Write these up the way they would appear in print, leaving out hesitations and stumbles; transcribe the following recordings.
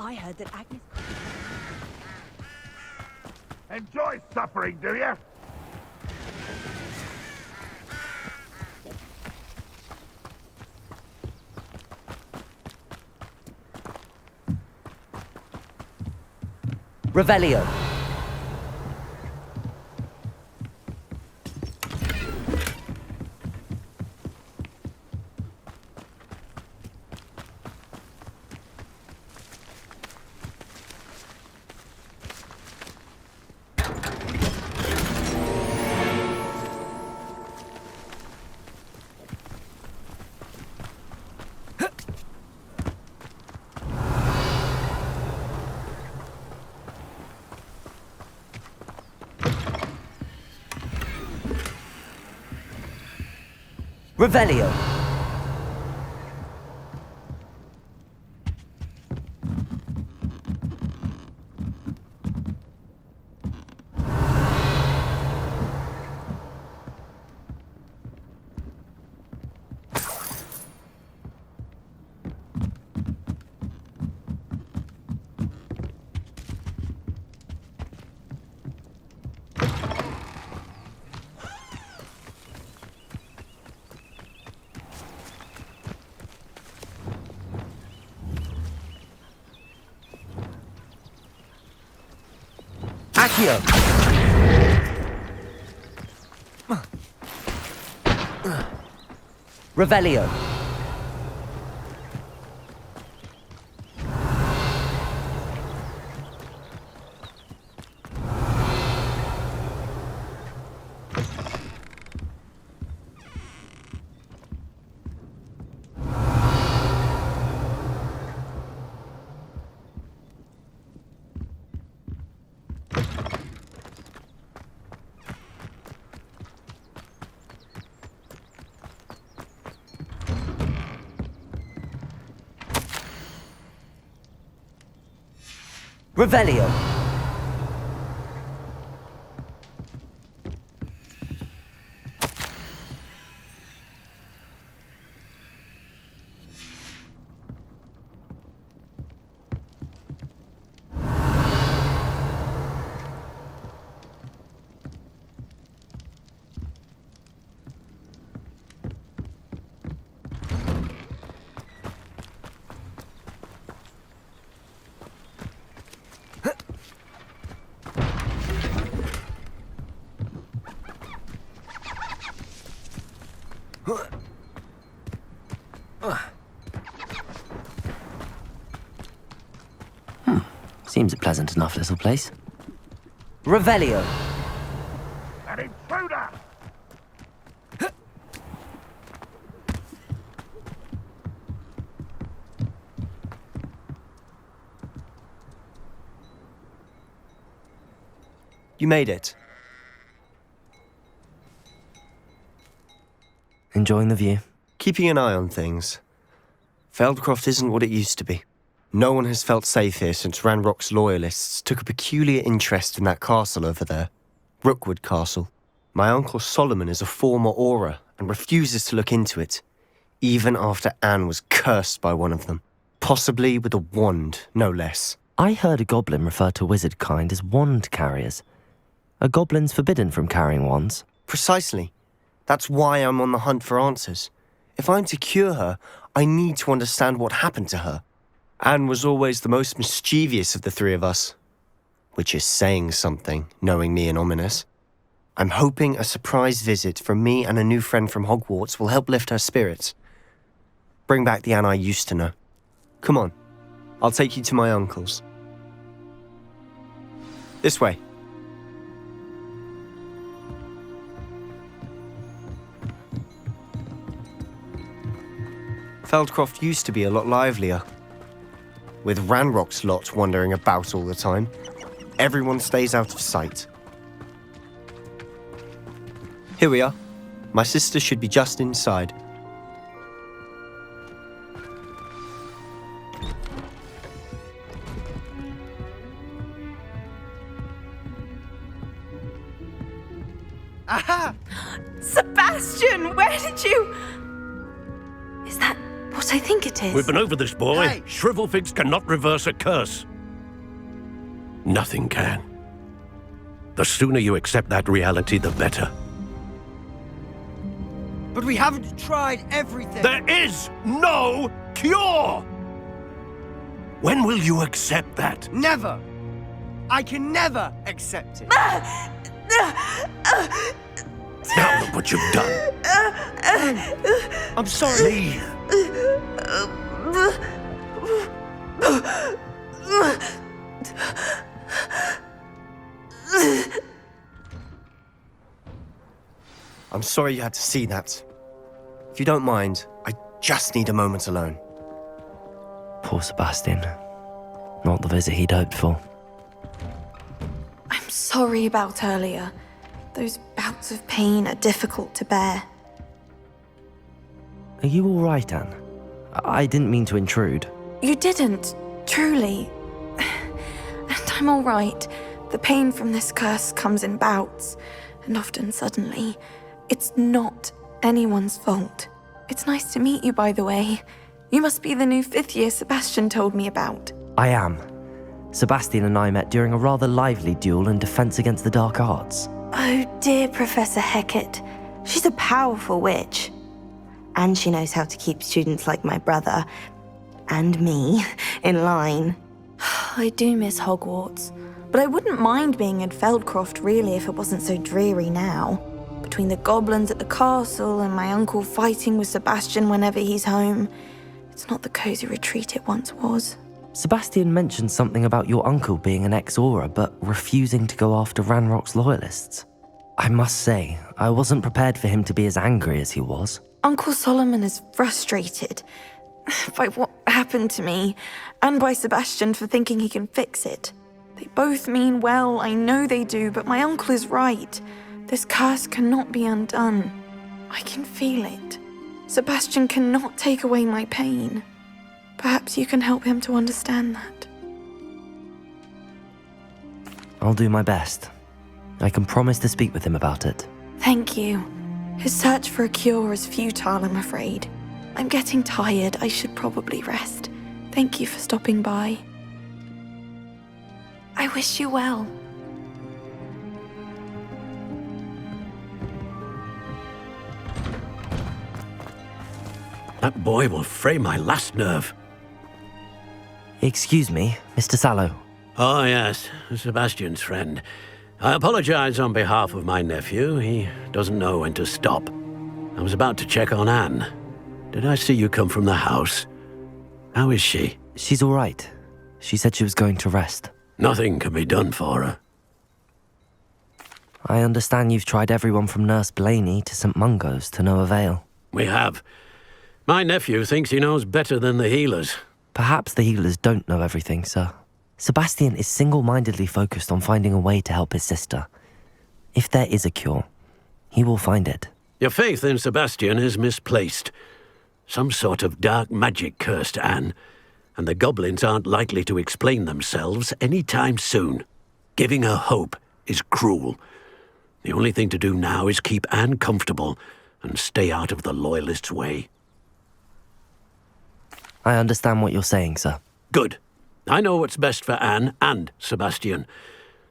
I heard that Agnes... Enjoy suffering, do you? Revelio. Revelio. Accio. Revelio. Revelio. Seems a pleasant enough little place. Revelio. An intruder! You made it. Enjoying the view? Keeping an eye on things. Feldcroft isn't what it used to be. No one has felt safe here since Ranrock's loyalists took a peculiar interest in that castle over there. Rookwood Castle. My uncle Solomon is a former Auror and refuses to look into it, even after Anne was cursed by one of them. Possibly with a wand, no less. I heard a goblin refer to wizard kind as wand carriers. Are goblins forbidden from carrying wands? Precisely. That's why I'm on the hunt for answers. If I'm to cure her, I need to understand what happened to her. Anne was always the most mischievous of the three of us. Which is saying something, knowing me and Ominous. I'm hoping a surprise visit from me and a new friend from Hogwarts will help lift her spirits. Bring back the Anne I used to know. Come on, I'll take you to my uncle's. This way. Feldcroft used to be a lot livelier. With Ranrock's lot wandering about all the time, everyone stays out of sight. Here we are. My sister should be just inside. Aha! Sebastian, where did you... Is that what I think it is. We've been over this, boy. Hey! Shrivelfigs cannot reverse a curse. Nothing can. The sooner you accept that reality, the better. But we haven't tried everything. There is no cure! When will you accept that? Never. I can never accept it. Now look what you've done. I'm sorry. Leave. I'm sorry you had to see that. If you don't mind, I just need a moment alone. Poor Sebastian. Not the visit he'd hoped for. I'm sorry about earlier. Those bouts of pain are difficult to bear. Are you all right, Anne? I didn't mean to intrude. You didn't, truly. And I'm all right. The pain from this curse comes in bouts, and often suddenly. It's not anyone's fault. It's nice to meet you, by the way. You must be the new 5th year Sebastian told me about. I am. Sebastian and I met during a rather lively duel in defense against the dark arts. Oh dear, Professor Hecat. She's a powerful witch. And she knows how to keep students like my brother, and me, in line. I do miss Hogwarts, but I wouldn't mind being in Feldcroft really if it wasn't so dreary now. Between the goblins at the castle and my uncle fighting with Sebastian whenever he's home, it's not the cozy retreat it once was. Sebastian mentioned something about your uncle being an ex-Auror, but refusing to go after Ranrock's loyalists. I must say, I wasn't prepared for him to be as angry as he was. Uncle Solomon is frustrated by what happened to me, and by Sebastian for thinking he can fix it. They both mean well, I know they do, but my uncle is right. This curse cannot be undone. I can feel it. Sebastian cannot take away my pain. Perhaps you can help him to understand that. I'll do my best. I can promise to speak with him about it. Thank you. His search for a cure is futile, I'm afraid. I'm getting tired. I should probably rest. Thank you for stopping by. I wish you well. That boy will fray my last nerve. Excuse me, Mr. Sallow. Oh, yes, Sebastian's friend. I apologize on behalf of my nephew. He doesn't know when to stop. I was about to check on Anne. Did I see you come from the house? How is she? She's all right. She said she was going to rest. Nothing can be done for her. I understand you've tried everyone from Nurse Blaney to St. Mungo's to no avail. We have. My nephew thinks he knows better than the healers. Perhaps the healers don't know everything, sir. Sebastian is single-mindedly focused on finding a way to help his sister. If there is a cure, he will find it. Your faith in Sebastian is misplaced. Some sort of dark magic cursed Anne, and the goblins aren't likely to explain themselves any time soon. Giving her hope is cruel. The only thing to do now is keep Anne comfortable and stay out of the Loyalists' way. I understand what you're saying, sir. Good. I know what's best for Anne and Sebastian.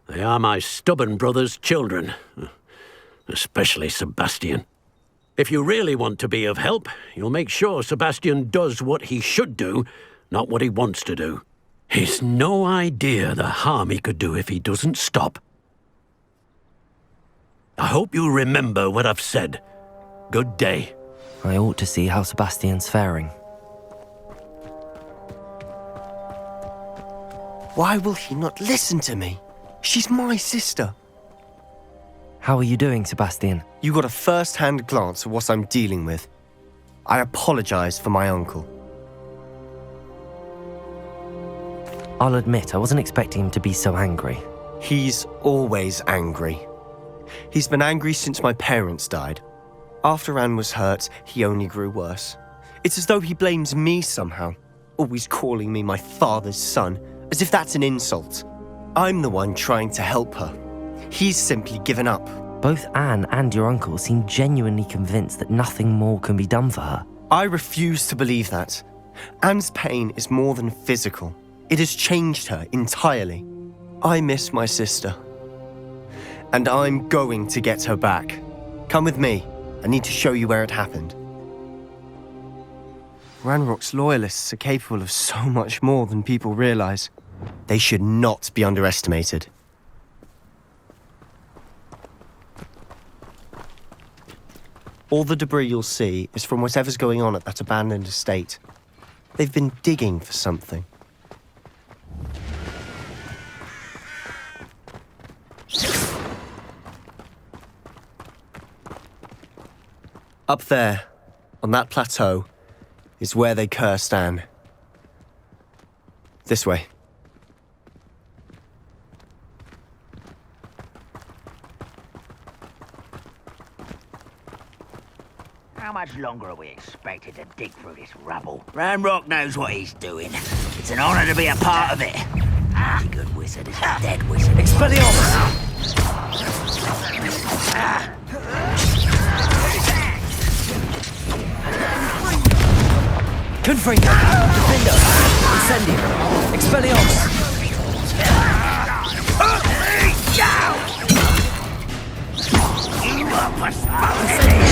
They are my stubborn brother's children. Especially Sebastian. If you really want to be of help, you'll make sure Sebastian does what he should do, not what he wants to do. He's no idea the harm he could do if he doesn't stop. I hope you remember what I've said. Good day. I ought to see how Sebastian's faring. Why will he not listen to me? She's my sister. How are you doing, Sebastian? You got a first-hand glance at what I'm dealing with. I apologize for my uncle. I'll admit, I wasn't expecting him to be so angry. He's always angry. He's been angry since my parents died. After Anne was hurt, he only grew worse. It's as though he blames me somehow, always calling me my father's son, as if that's an insult. I'm the one trying to help her. He's simply given up. Both Anne and your uncle seem genuinely convinced that nothing more can be done for her. I refuse to believe that. Anne's pain is more than physical. It has changed her entirely. I miss my sister. And I'm going to get her back. Come with me. I need to show you where it happened. Ranrock's loyalists are capable of so much more than people realize. They should not be underestimated. All the debris you'll see is from whatever's going on at that abandoned estate. They've been digging for something. Up there, on that plateau, is where they cursed Anne. This way. How much longer are we expected to dig through this rubble? Ranrock knows what he's doing. It's an honor to be a part of it. A good wizard is a dead wizard. Expelliarmus! Confringo! Defender! Incendio! Expelliarmus! You are postponing.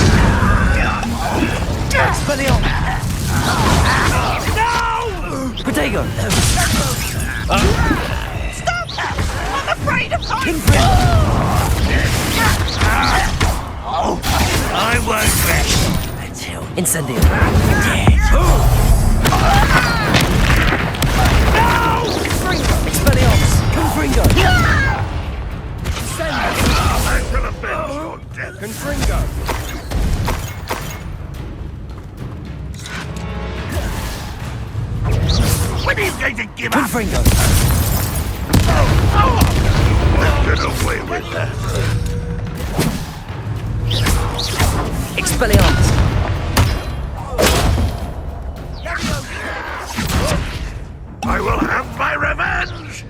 Expelliarmus! No! Protego! Stop! I'm afraid of heights! I won't rest until Incendio! dead. Expelliarmus! Confringo! I shall avenge your death. Confringo! When are you going to give up? Confringo! Let's get away with that. Expelliarmus! I will have my revenge!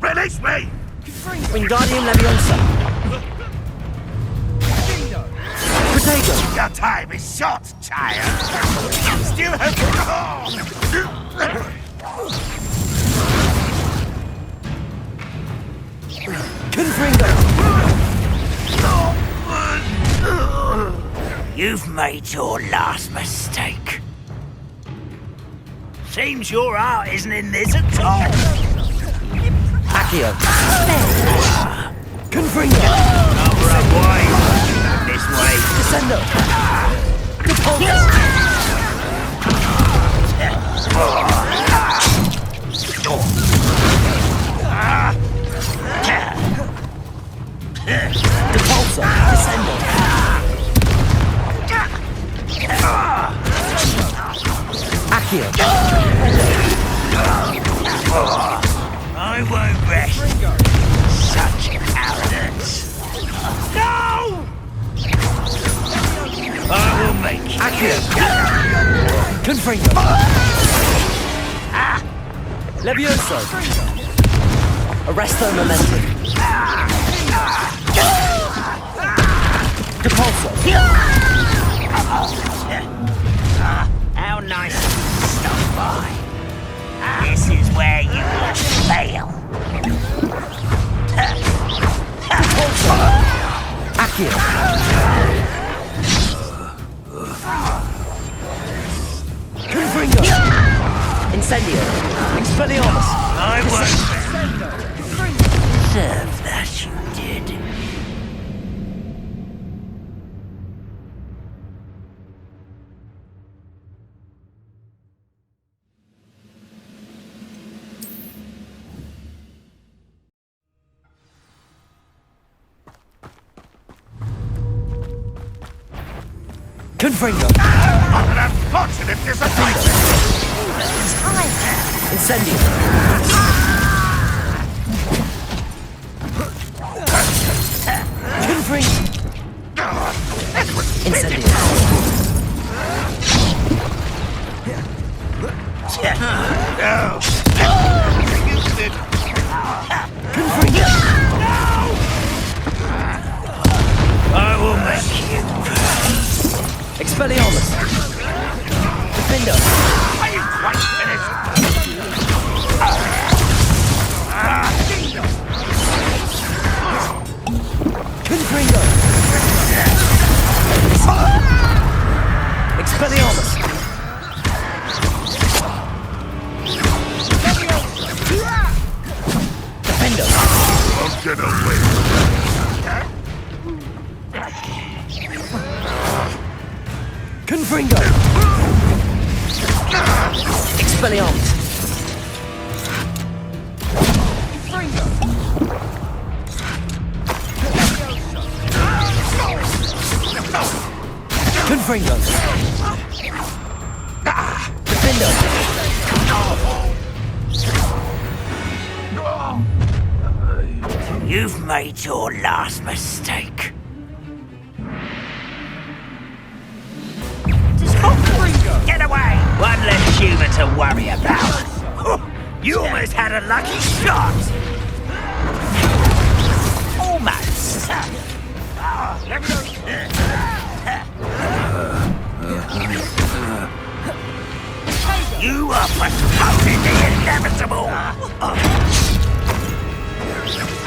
Release me! Wingardium Leviosa! Protego! Your time is short, child! Still have Confringo! You've made your last mistake. Seems your heart isn't in this at all. Accio! Confringo! Number of ways. This way. Descendo! Depulso! Depulso! Descendo! Accio! I won't rest. Such arrogance. No! I will make you. Accio! Confringo! Levioso! Arresto Momentum! Depulso! How nice of you to stop by. This is where you will fail. Depulso! Accio! Confringo! Incendio! Expelliarmus! I won't deserve that, you did. Confringo! What an unfortunate disappointment! Incendio! Confringo! Incendio! No! Confringo! I will make you. Expelliarmus! Defender! Are you quite finished? Confringo! Expelliarmus! Defender! Don't get away. Confringo! Expelliarmus! Confringo! Defender! You've made your last mistake. Get away! One less human to worry about. You almost had a lucky shot. Almost. You are postponing the inevitable.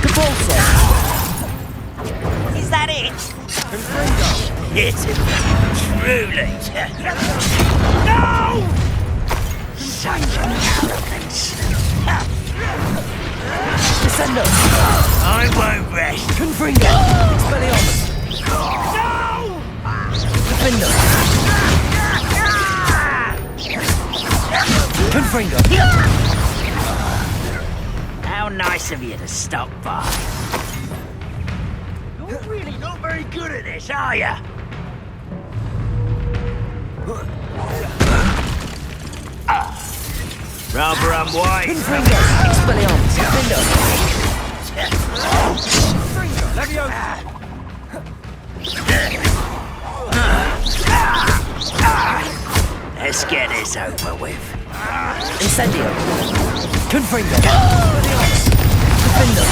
Convulso! Is that it? It truly. No! Such arrogance. Descendo! I won't rest. Confringo! Expelliarmus! No! Defender! Confringo! How nice of you to stop by. You're really not very good at this, are you? Rather unwise. Confringo! Expelliarmus! Defender! Let's get this over with. Incendio! Confringo! Defender!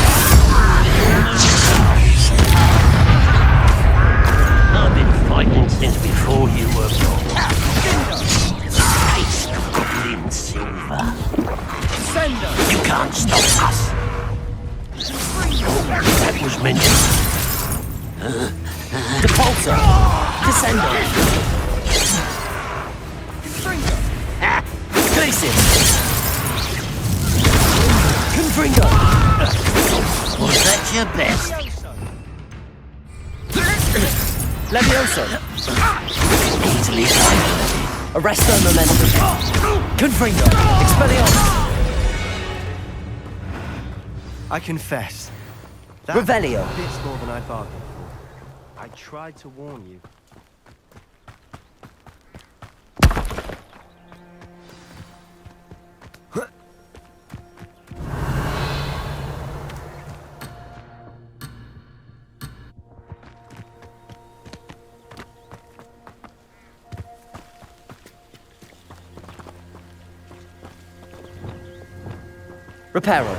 I've been fighting since before you were born. Taste of goblin silver. You can't stop us. That was mentioned. Depulso! Descendo! Glacius! Confringo! Was that your best? Levioso! Easily find. Arresto Momentum! Confringo! Expelliarmus! I confess. That Revelio! was a bit more than I bargained for. I tried to warn you. Reparo!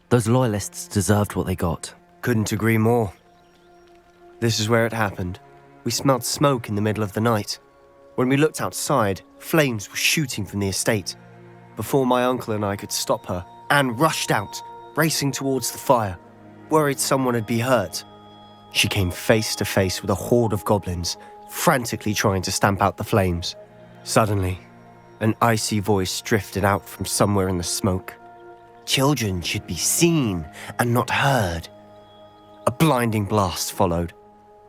Those loyalists deserved what they got. Couldn't agree more. This is where it happened. We smelled smoke in the middle of the night. When we looked outside, flames were shooting from the estate. Before my uncle and I could stop her, Anne rushed out, racing towards the fire, worried someone had been hurt. She came face to face with a horde of goblins, frantically trying to stamp out the flames. Suddenly, an icy voice drifted out from somewhere in the smoke. Children should be seen and not heard. A blinding blast followed.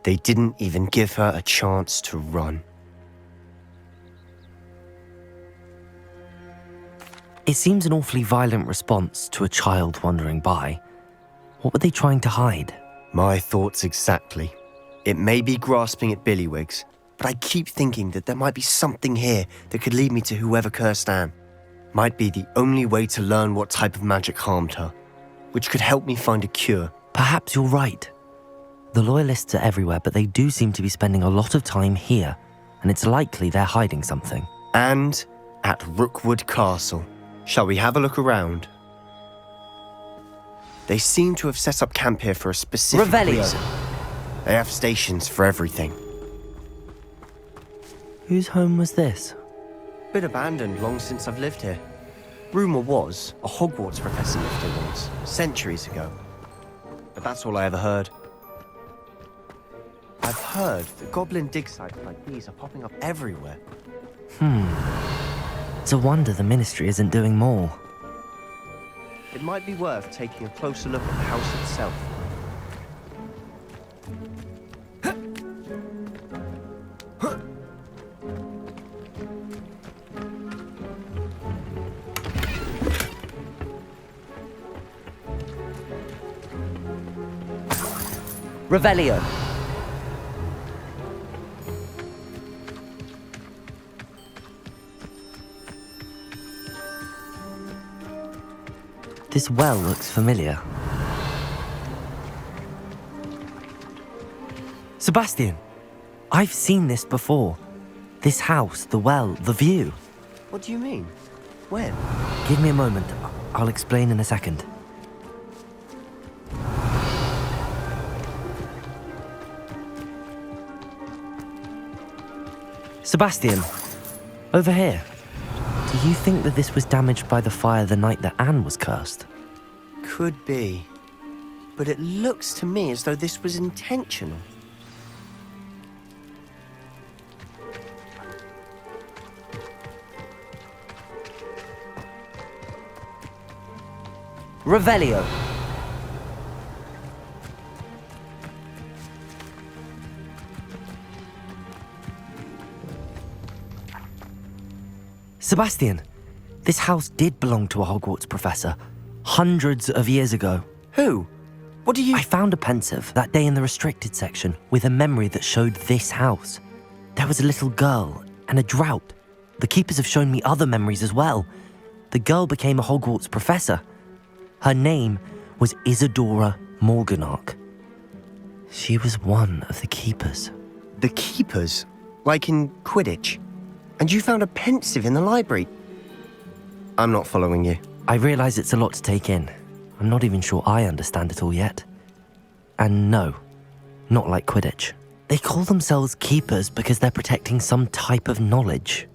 They didn't even give her a chance to run. It seems an awfully violent response to a child wandering by. What were they trying to hide? My thoughts exactly. It may be grasping at Billywigs, but I keep thinking that there might be something here that could lead me to whoever cursed Anne. Might be the only way to learn what type of magic harmed her, which could help me find a cure. Perhaps you're right. The loyalists are everywhere, but they do seem to be spending a lot of time here, and it's likely they're hiding something. And at Rookwood Castle. Shall we have a look around? They seem to have set up camp here for a specific Revelio. reason. They have stations for everything. Whose home was this? Been abandoned long since I've lived here. Rumour was a Hogwarts professor lived here once, centuries ago. But that's all I ever heard. I've heard that goblin dig sites like these are popping up everywhere. It's a wonder the Ministry isn't doing more. It might be worth taking a closer look at the house itself. Revelio. This well looks familiar. Sebastian, I've seen this before. This house, the well, the view. What do you mean? When? Give me a moment. I'll explain in a second. Sebastian, over here. Do you think that this was damaged by the fire the night that Anne was cursed? Could be. But it looks to me as though this was intentional. Revelio. Sebastian, this house did belong to a Hogwarts professor, hundreds of years ago. Who? What do you... I found a pensive that day in the restricted section with a memory that showed this house. There was a little girl and a drought. The keepers have shown me other memories as well. The girl became a Hogwarts professor. Her name was Isadora Morganach. She was one of the keepers. The keepers? Like in Quidditch? And you found a pensive in the library? I'm not following you. I realize it's a lot to take in. I'm not even sure I understand it all yet. And no, not like Quidditch. They call themselves keepers because they're protecting some type of knowledge.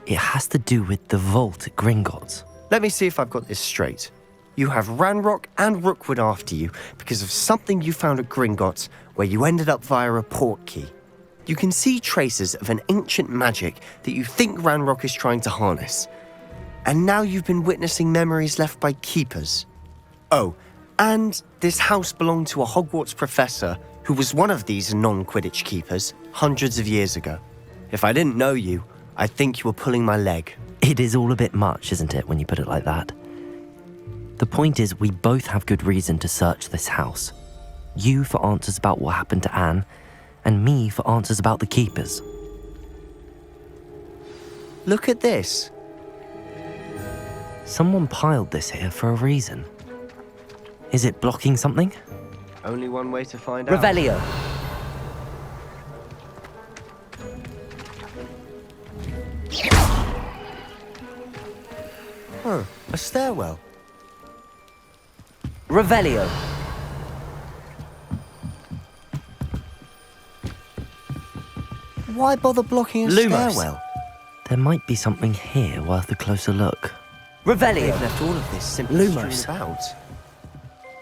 It has to do with the vault at Gringotts. Let me see if I've got this straight. You have Ranrock and Rookwood after you because of something you found at Gringotts where you ended up via a port key. You can see traces of an ancient magic that you think Ranrock is trying to harness. And now you've been witnessing memories left by keepers. Oh, and this house belonged to a Hogwarts professor who was one of these non-Quidditch keepers hundreds of years ago. If I didn't know you, I'd think you were pulling my leg. It is all a bit much, isn't it, when you put it like that? The point is, we both have good reason to search this house. You for answers about what happened to Anne, and me for answers about the keepers. Look at this. Someone piled this here for a reason. Is it blocking something? Only one way to find out. Revelio. Huh, a stairwell. Revelio. Why bother blocking a Lumos. stairwell? There might be something here worth a closer look. Revelio. They've left all of this simply Lumos. strewn about.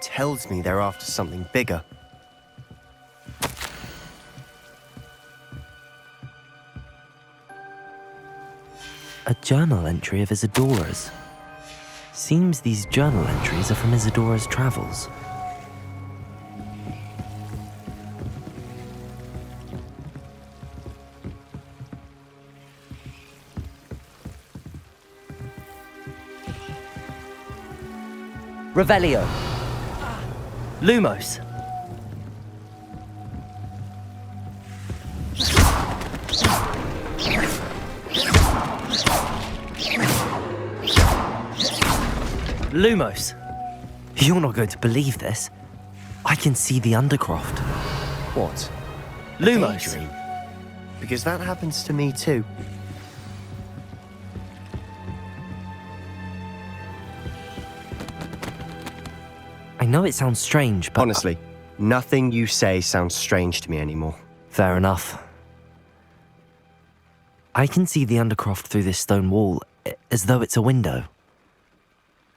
Tells me they're after something bigger. A journal entry of Isadora's. Seems these journal entries are from Isadora's travels. Revelio. Lumos. Lumos. You're not going to believe this. I can see the Undercroft. What? Lumos. Daydream? Because that happens to me too. know it sounds strange, but... Honestly, nothing you say sounds strange to me anymore. Fair enough. I can see the Undercroft through this stone wall, as though it's a window.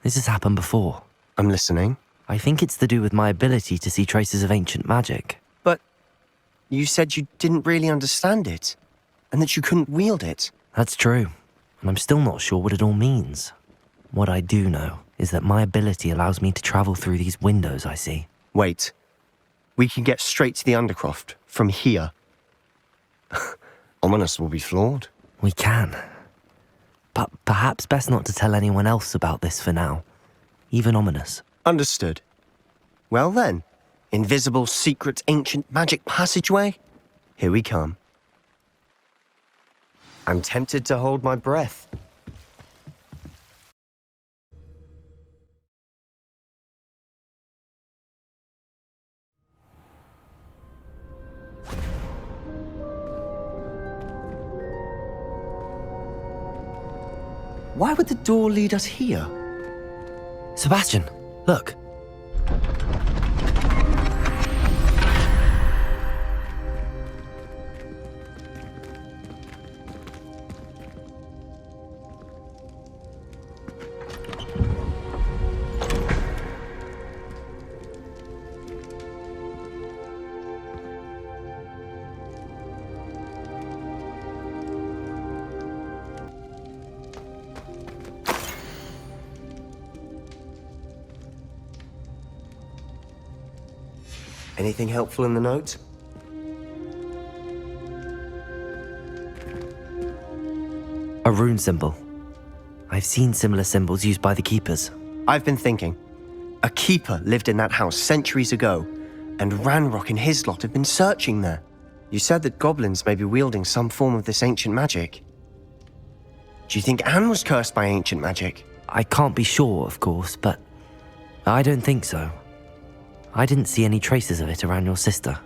This has happened before. I'm listening. I think it's to do with my ability to see traces of ancient magic. But you said you didn't really understand it, and that you couldn't wield it. That's true, and I'm still not sure what it all means. What I do know is that my ability allows me to travel through these windows I see. Wait. We can get straight to the Undercroft from here. Ominous will be floored. We can. But perhaps best not to tell anyone else about this for now. Even Ominous. Understood. Well then, invisible, secret, ancient magic passageway? Here we come. I'm tempted to hold my breath. Why would the door lead us here? Sebastian, look. Anything helpful in the note? A rune symbol. I've seen similar symbols used by the keepers. I've been thinking. A keeper lived in that house centuries ago, and Ranrock and his lot have been searching there. You said that goblins may be wielding some form of this ancient magic. Do you think Anne was cursed by ancient magic? I can't be sure, of course, but I don't think so. I didn't see any traces of it around your sister.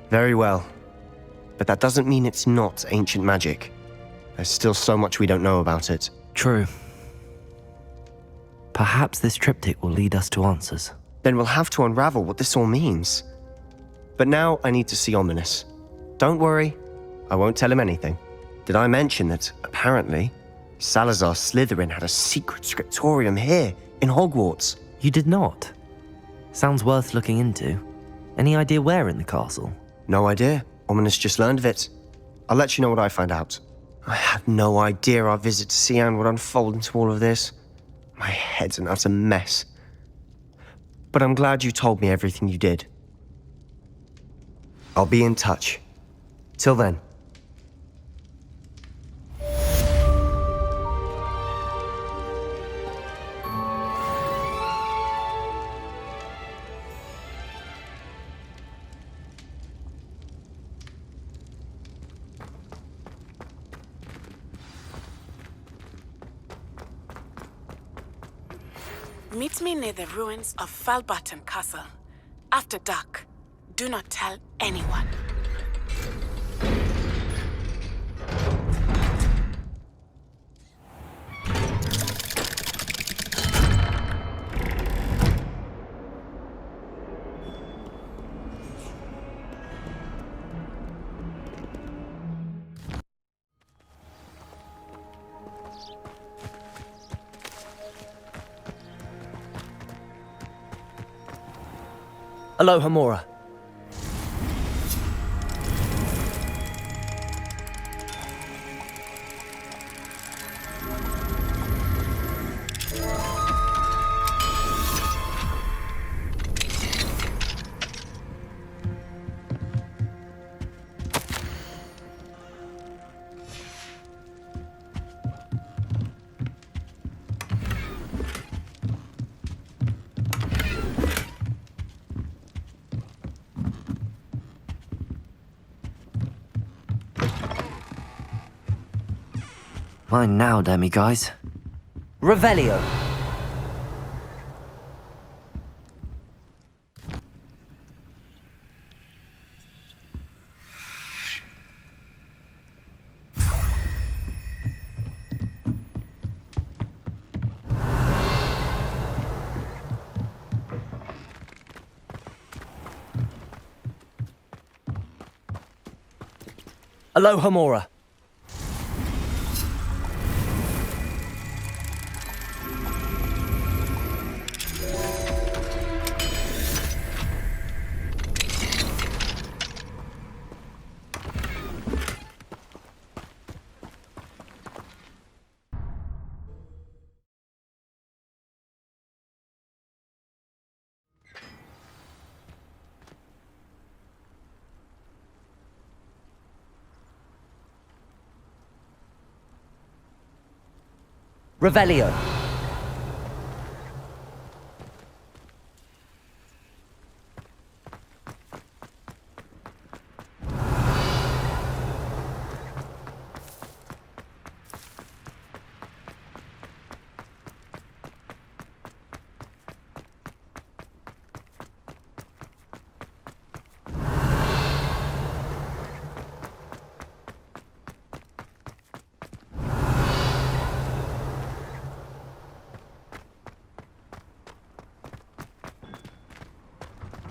Very well. But that doesn't mean it's not ancient magic. There's still so much we don't know about it. True. Perhaps this triptych will lead us to answers. Then we'll have to unravel what this all means. But now I need to see Ominous. Don't worry, I won't tell him anything. Did I mention that, apparently, Salazar Slytherin had a secret scriptorium here, in Hogwarts? You did not? Sounds worth looking into. Any idea where in the castle? No idea. Ominous just learned of it. I'll let you know what I find out. I had no idea our visit to Cian would unfold into all of this. My head's an utter mess. But I'm glad you told me everything you did. I'll be in touch. Till then. Meet me near the ruins of Falbarton Castle. After dark. Do not tell anyone. Aloha Mora. Fine now, demiguys. Revelio. Aloha Mora. Revelio.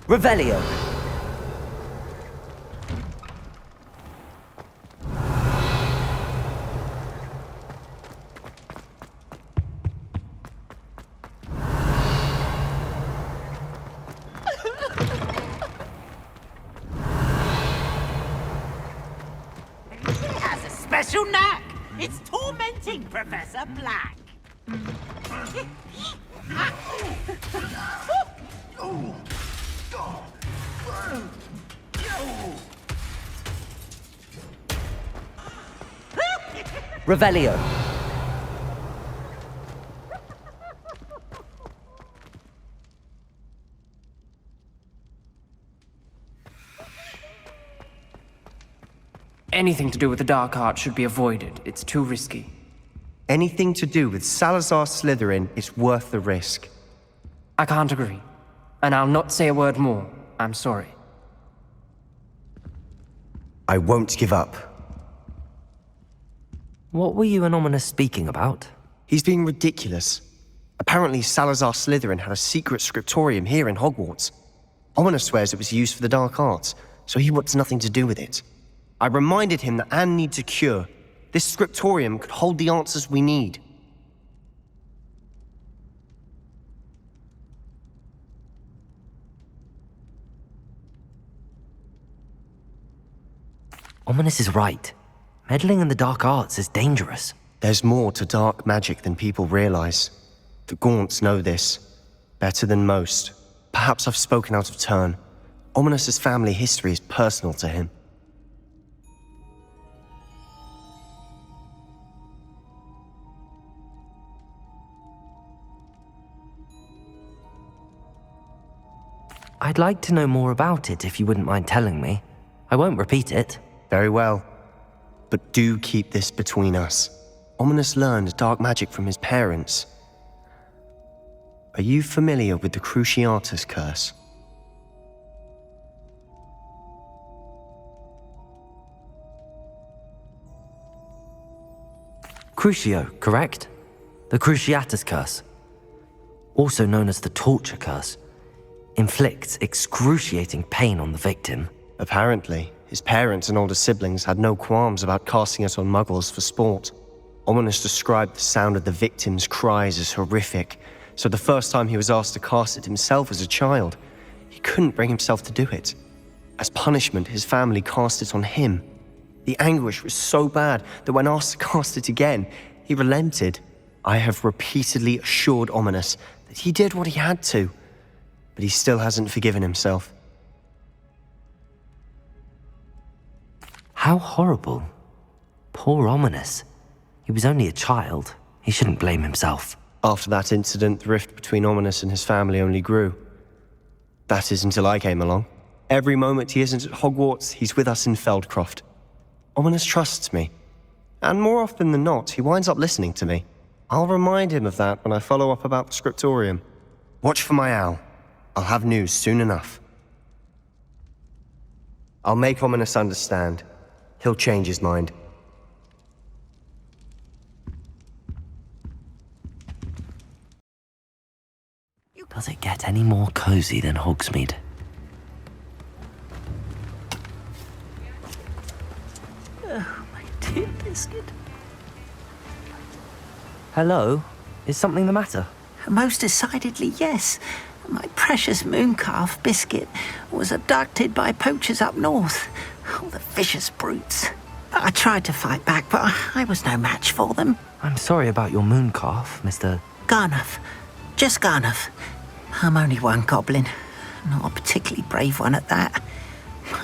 Revelio. He has a special knack. It's tormenting Professor Black. Revelio. Anything to do with the dark art should be avoided. It's too risky. Anything to do with Salazar Slytherin is worth the risk. I can't agree. And I'll not say a word more. I'm sorry. I won't give up. What were you and Ominous speaking about? He's being ridiculous. Apparently Salazar Slytherin had a secret scriptorium here in Hogwarts. Ominous swears it was used for the dark arts, so he wants nothing to do with it. I reminded him that Anne needs a cure. This scriptorium could hold the answers we need. Ominous is right. Meddling in the dark arts is dangerous. There's more to dark magic than people realize. The Gaunts know this. Better than most. Perhaps I've spoken out of turn. Ominous's family history is personal to him. I'd like to know more about it if you wouldn't mind telling me. I won't repeat it. Very well. But do keep this between us. Ominous learned dark magic from his parents. Are you familiar with the Cruciatus curse? Crucio, correct? The Cruciatus curse. Also known as the torture curse. Inflicts excruciating pain on the victim. Apparently, his parents and older siblings had no qualms about casting it on muggles for sport. Ominous described the sound of the victim's cries as horrific, so the first time he was asked to cast it himself as a child, he couldn't bring himself to do it. As punishment, his family cast it on him. The anguish was so bad that when asked to cast it again, he relented. I have repeatedly assured Ominous that he did what he had to, but he still hasn't forgiven himself. How horrible. Poor Ominous. He was only a child. He shouldn't blame himself. After that incident, the rift between Ominous and his family only grew. That is until I came along. Every moment he isn't at Hogwarts, he's with us in Feldcroft. Ominous trusts me. And more often than not, he winds up listening to me. I'll remind him of that when I follow up about the scriptorium. Watch for my owl. I'll have news soon enough. I'll make Ominous understand. He'll change his mind. Does it get any more cozy than Hogsmeade? Oh, my dear Biscuit. Hello? Is something the matter? Most decidedly, yes. My precious moon calf, Biscuit, was abducted by poachers up north. Oh, the vicious brutes. I tried to fight back, but I was no match for them. I'm sorry about your moon calf, Mr. Garnuff. Just Garnuff. I'm only one goblin. Not a particularly brave one at that.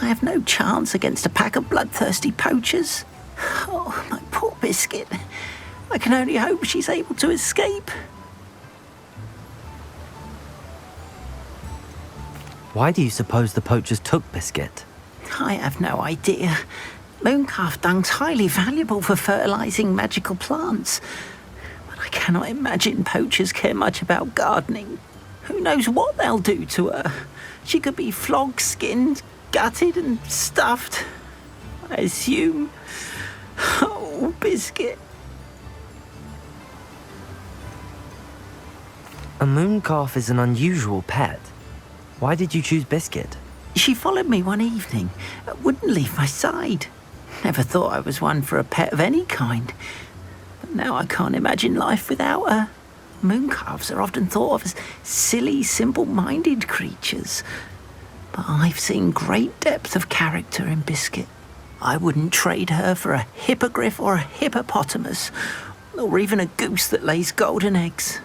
I have no chance against a pack of bloodthirsty poachers. Oh, my poor Biscuit. I can only hope she's able to escape. Why do you suppose the poachers took Biscuit? I have no idea. Mooncalf dung's highly valuable for fertilizing magical plants. But I cannot imagine poachers care much about gardening. Who knows what they'll do to her? She could be flogged, skinned, gutted and stuffed. I assume. Oh, Biscuit. A moon calf is an unusual pet. Why did you choose Biscuit? She followed me one evening, wouldn't leave my side. Never thought I was one for a pet of any kind. But now I can't imagine life without her. Mooncalves are often thought of as silly, simple-minded creatures. But I've seen great depth of character in Biscuit. I wouldn't trade her for a hippogriff or a hippopotamus, or even a goose that lays golden eggs.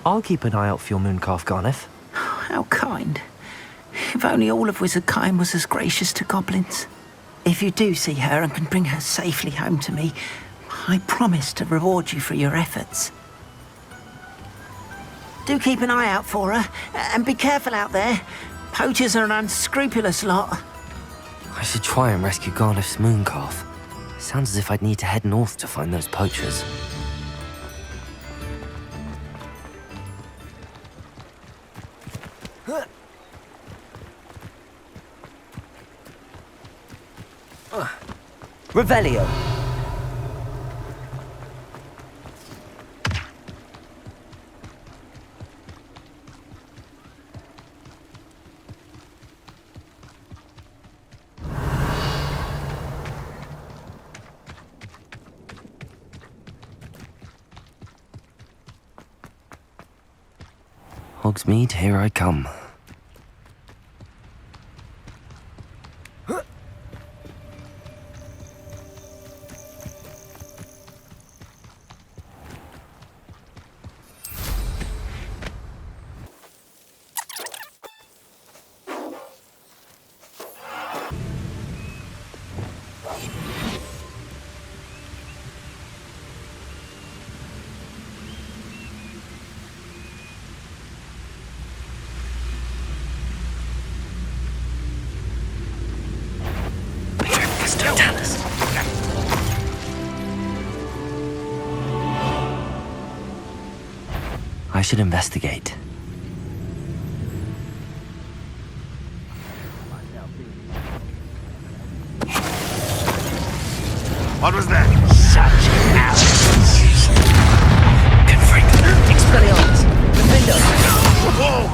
I'll keep an eye out for your moon calf, Garniff. How kind. If only all of Wizardkind was as gracious to goblins. If you do see her and can bring her safely home to me, I promise to reward you for your efforts. Do keep an eye out for her, and be careful out there. Poachers are an unscrupulous lot. I should try and rescue Garniff's moon calf. Sounds as if I'd need to head north to find those poachers. Revelio. Hogsmeade, here I come. I should investigate. What was that? Such arrogance. Confringo. Expelliarmus. Defender. Whoa!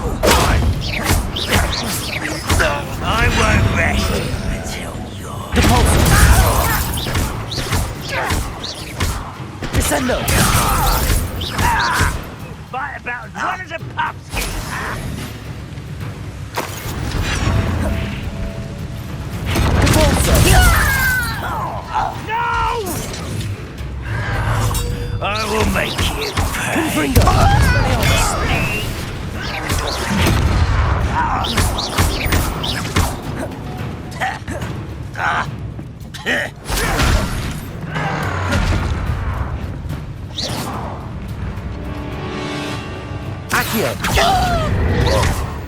I won't rest until you're... Descendo. Fight about as well as a pupskin. No! I will make you pay.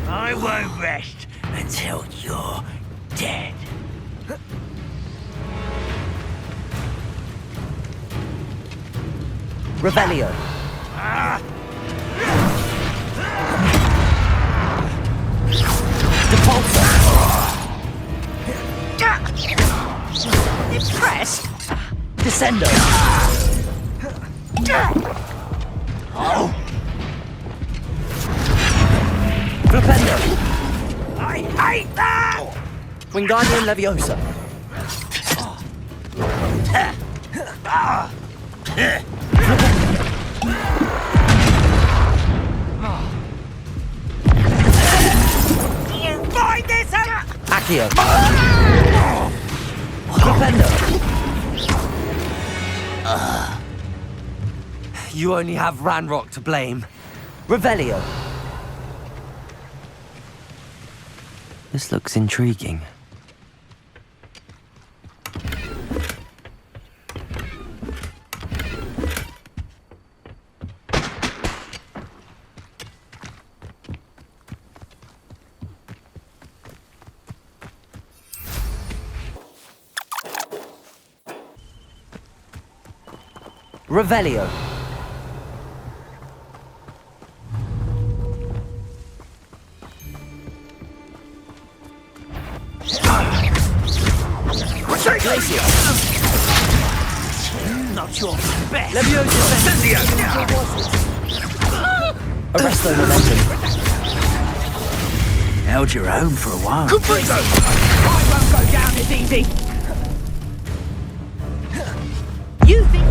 I won't rest until you're dead. Revelio. Impressed? Descendo. I hate that! Wingardium Leviosa. You find this out! Accio. Defender. You only have Ranrock to blame. Revelio. This looks intriguing. Revelio. Glacier. Not your best. Leviosa. Arresto Momentum. Held your own for a while. I won't go down as easy. You think...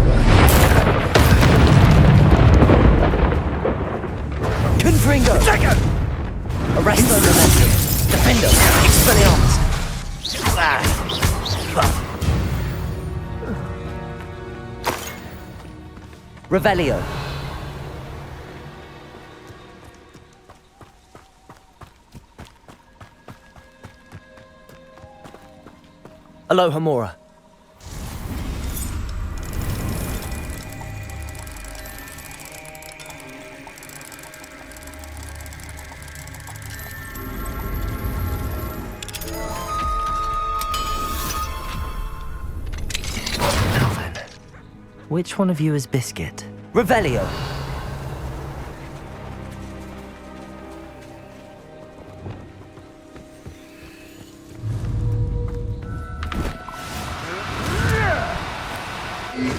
Confringo. Second! Arresto Momentum. Defender. Expelliarmus. Revelio. Aloha Mora. Now then, which one of you is Biscuit? Revelio.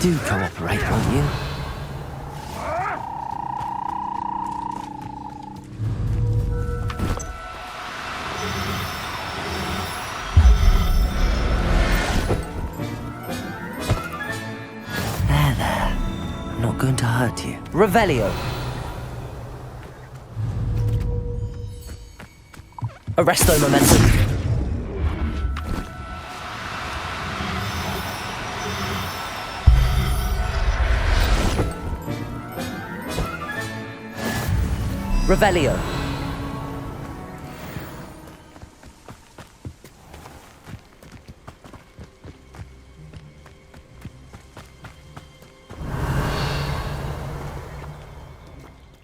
Do cooperate, won't you? There. I'm not going to hurt you. Revelio. Arresto Momentum. Revelio.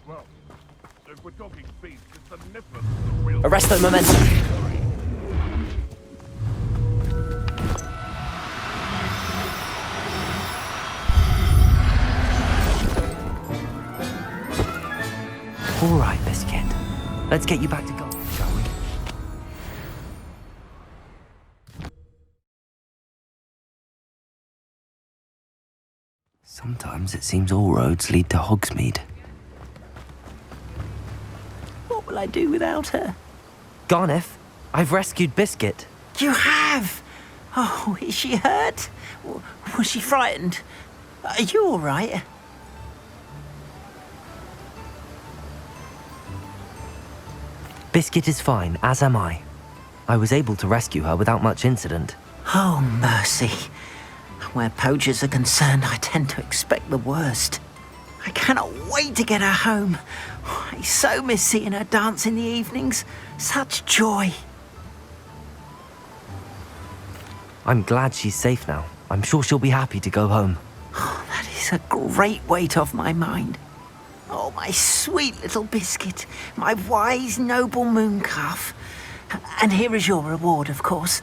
Well, if we're talking beats, it's the nippers the real... Arresto Momentum. All right, Biscuit. Let's get you back to golf, shall we? Sometimes it seems all roads lead to Hogsmeade. What will I do without her? Garneth, I've rescued Biscuit. You have? Oh, is she hurt? Was she frightened? Are you all right? Biscuit is fine, as am I. I was able to rescue her without much incident. Oh, mercy. Where poachers are concerned, I tend to expect the worst. I cannot wait to get her home. I so miss seeing her dance in the evenings. Such joy. I'm glad she's safe now. I'm sure she'll be happy to go home. Oh, that is a great weight off my mind. Oh, my sweet little Biscuit, my wise, noble mooncalf. And here is your reward, of course.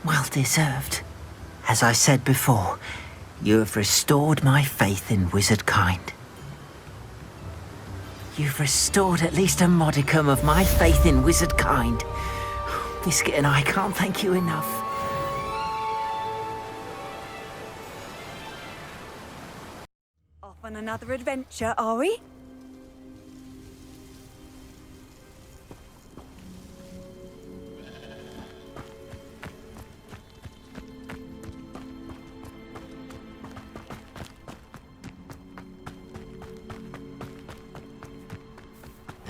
Well deserved. As I said before, you have restored my faith in wizard kind. You've restored at least a modicum of my faith in wizard kind. Biscuit and I can't thank you enough. Off on another adventure, are we?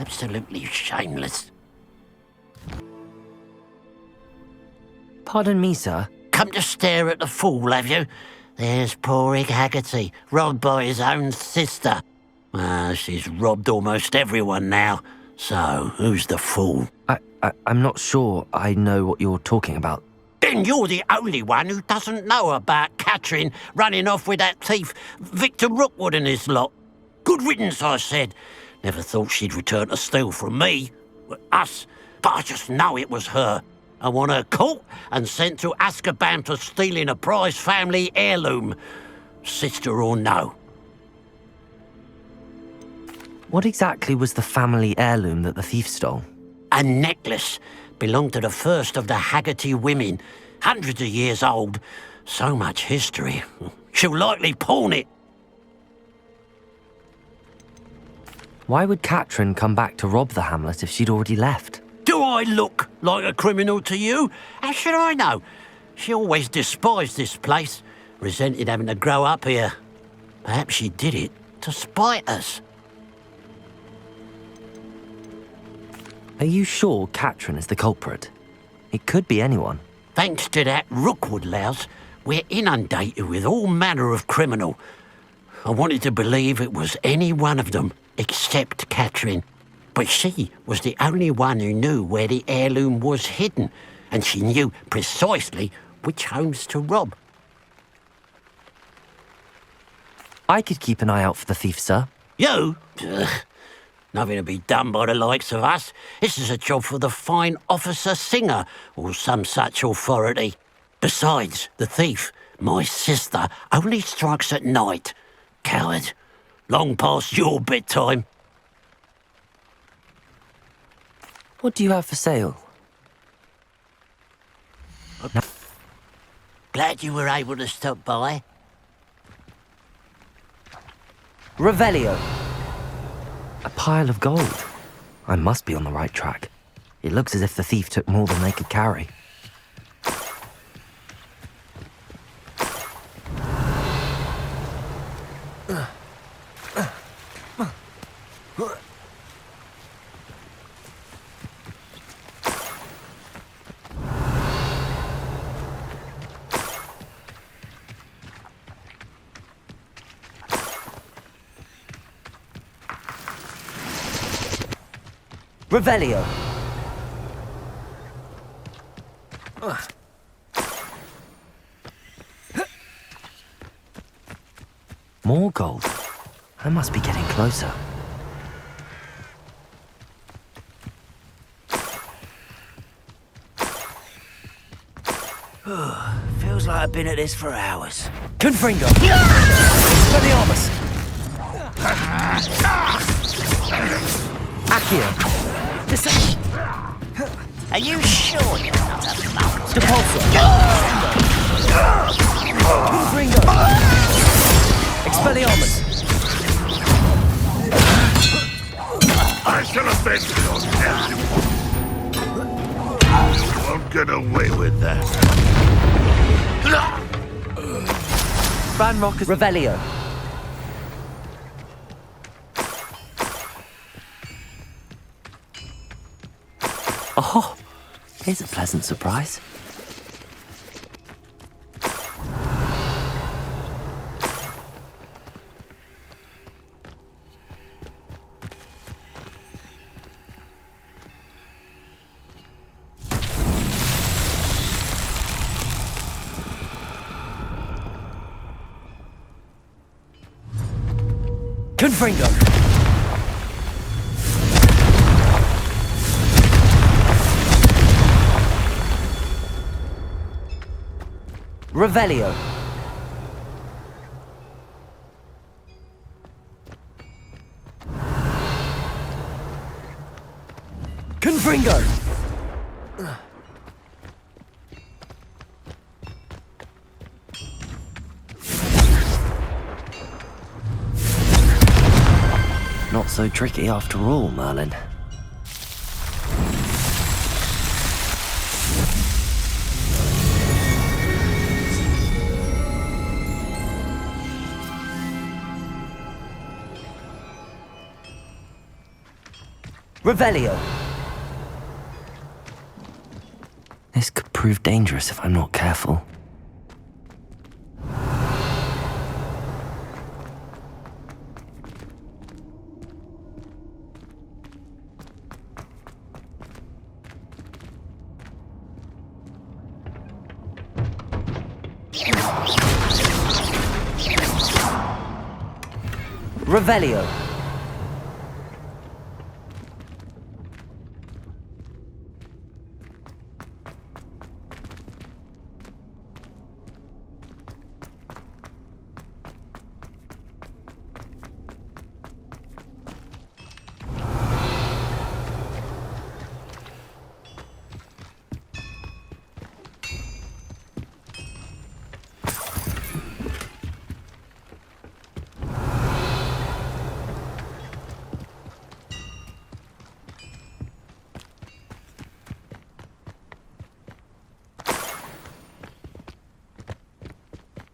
Absolutely shameless. Pardon me, sir. Come to stare at the fool, have you? There's poor Ig Haggerty, robbed by his own sister. She's robbed almost everyone now. So, who's the fool? I'm not sure I know what you're talking about. Then you're the only one who doesn't know about Catherine running off with that thief, Victor Rookwood and his lot. Good riddance, I said. Never thought she'd return to steal from me, us, but I just know it was her. I want her caught and sent to Azkaban for stealing a prize family heirloom, sister or no. What exactly was the family heirloom that the thief stole? A necklace belonged to the first of the Haggerty women, hundreds of years old. So much history. She'll likely pawn it. Why would Catherine come back to rob the hamlet if she'd already left? Do I look like a criminal to you? How should I know? She always despised this place, resented having to grow up here. Perhaps she did it to spite us. Are you sure Catherine is the culprit? It could be anyone. Thanks to that Rookwood louse, we're inundated with all manner of criminal. I wanted to believe it was any one of them, except Catherine. But she was the only one who knew where the heirloom was hidden, and she knew precisely which homes to rob. I could keep an eye out for the thief, sir. You? Ugh. Nothing to be done by the likes of us. This is a job for the fine officer Singer, or some such authority. Besides, the thief, my sister, only strikes at night. Coward. Long past your bedtime. What do you have for sale? Glad you were able to stop by. Revelio. A pile of gold. I must be on the right track. It looks as if the thief took more than they could carry. Revelio. More gold. I must be getting closer. Feels like I've been at this for hours. Confringo! Expelliarmus! Accio! Are you sure you're not a monk? Depulso! Confringo! Expelliarmus! I shall avenge your death. You won't get away with that. Van Rockers... Revelio. Oh, here's a pleasant surprise. Confringo! Revelio. Confringo. Not so tricky after all, Merlin. Revelio. This could prove dangerous if I'm not careful. Revelio.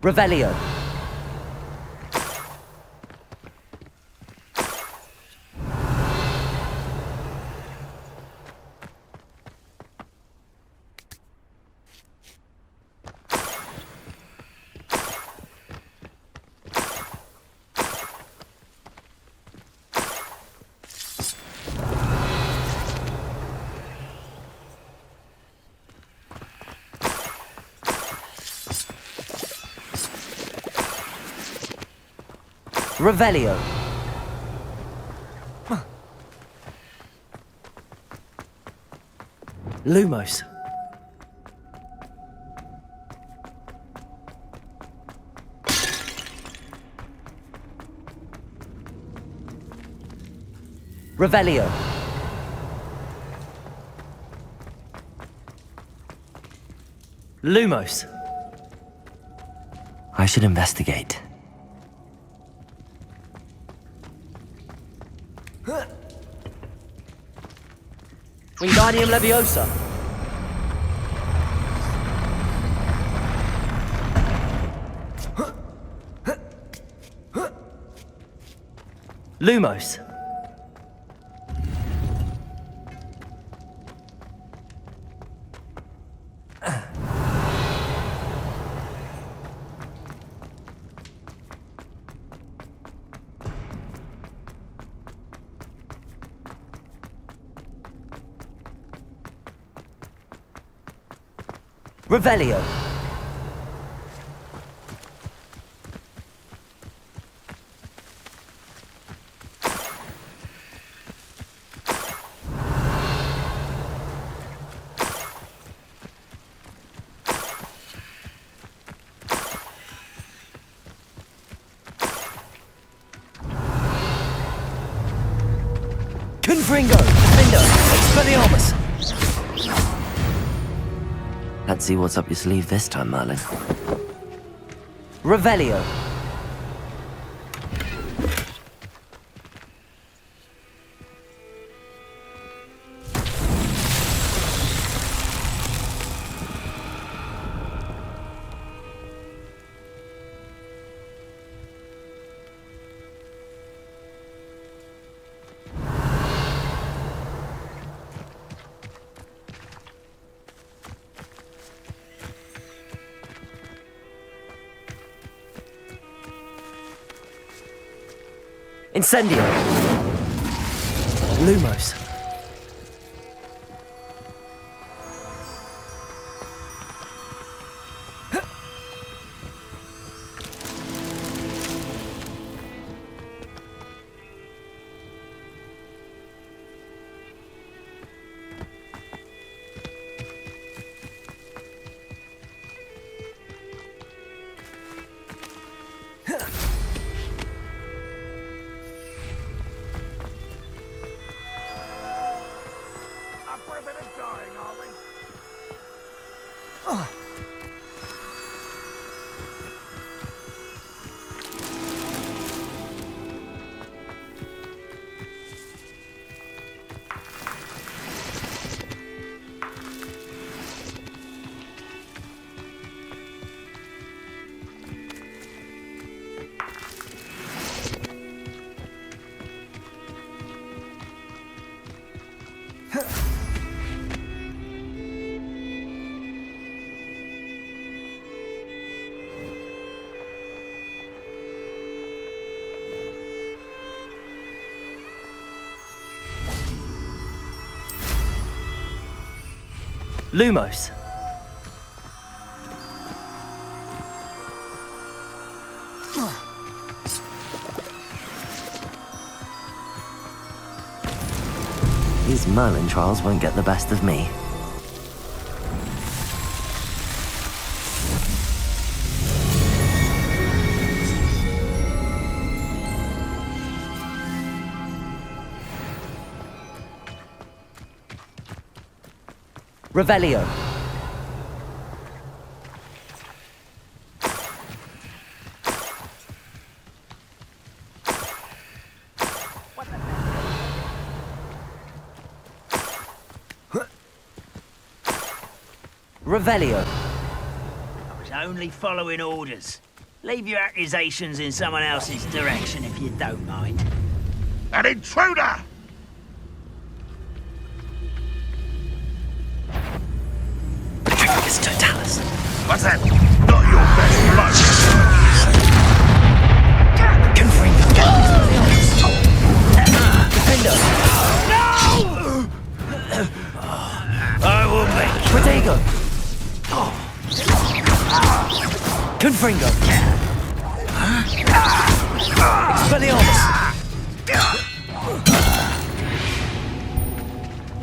Revelio. Revelio. Lumos. Revelio. Lumos. I should investigate. Wingardium Leviosa. Lumos. Revelio. Confringo. Defender. Expelliarmus. Let's see what's up your sleeve this time, Merlin. Revelio. Incendio. Lumos. Lumos. These Merlin trials won't get the best of me. Revelio. Revelio. I was only following orders. Leave your accusations in someone else's direction if you don't mind. An intruder! Trickus Totalis. What's that? Not your best blood. Confirm. Defender. I will make Protego. Confringo. Expelliarmus.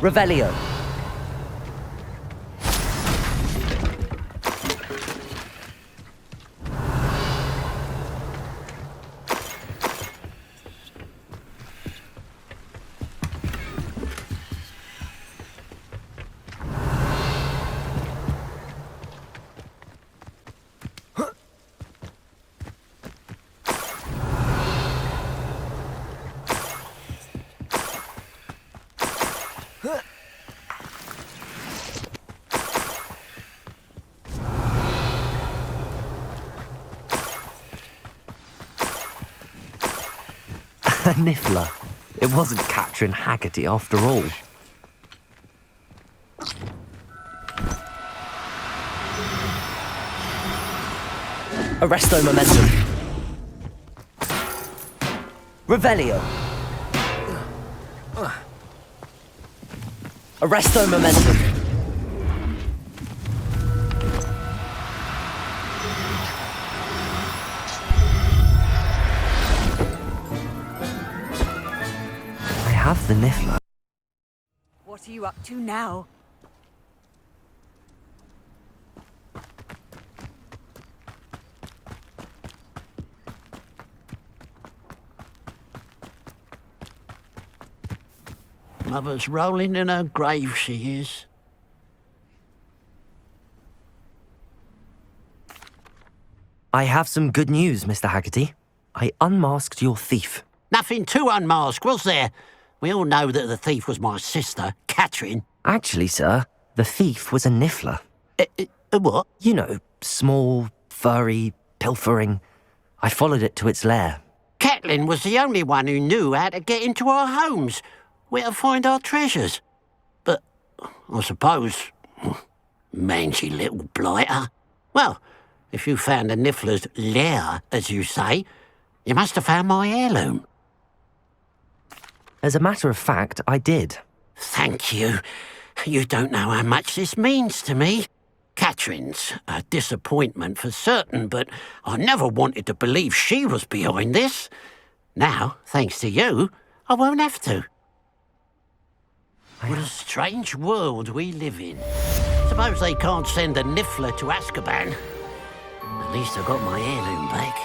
Revelio. A Niffler. It wasn't Catherine Haggerty after all. Arresto Momentum. Revelio. Arresto Momentum. I have the Niffler. What are you up to now? Mother's rolling in her grave, she is. I have some good news, Mr. Haggerty. I unmasked your thief. Nothing to unmask, was there? We all know that the thief was my sister, Catherine. Actually, sir, the thief was a Niffler. A what? You know, small, furry, pilfering. I followed it to its lair. Catelyn was the only one who knew how to get into our homes, where to find our treasures. But I suppose, mangy little blighter. Well, if you found the Niffler's lair, as you say, you must have found my heirloom. As a matter of fact, I did. Thank you. You don't know how much this means to me. Catherine's a disappointment for certain, but I never wanted to believe she was behind this. Now, thanks to you, I won't have to. What a strange world we live in. Suppose they can't send a Niffler to Azkaban. At least I got my heirloom back.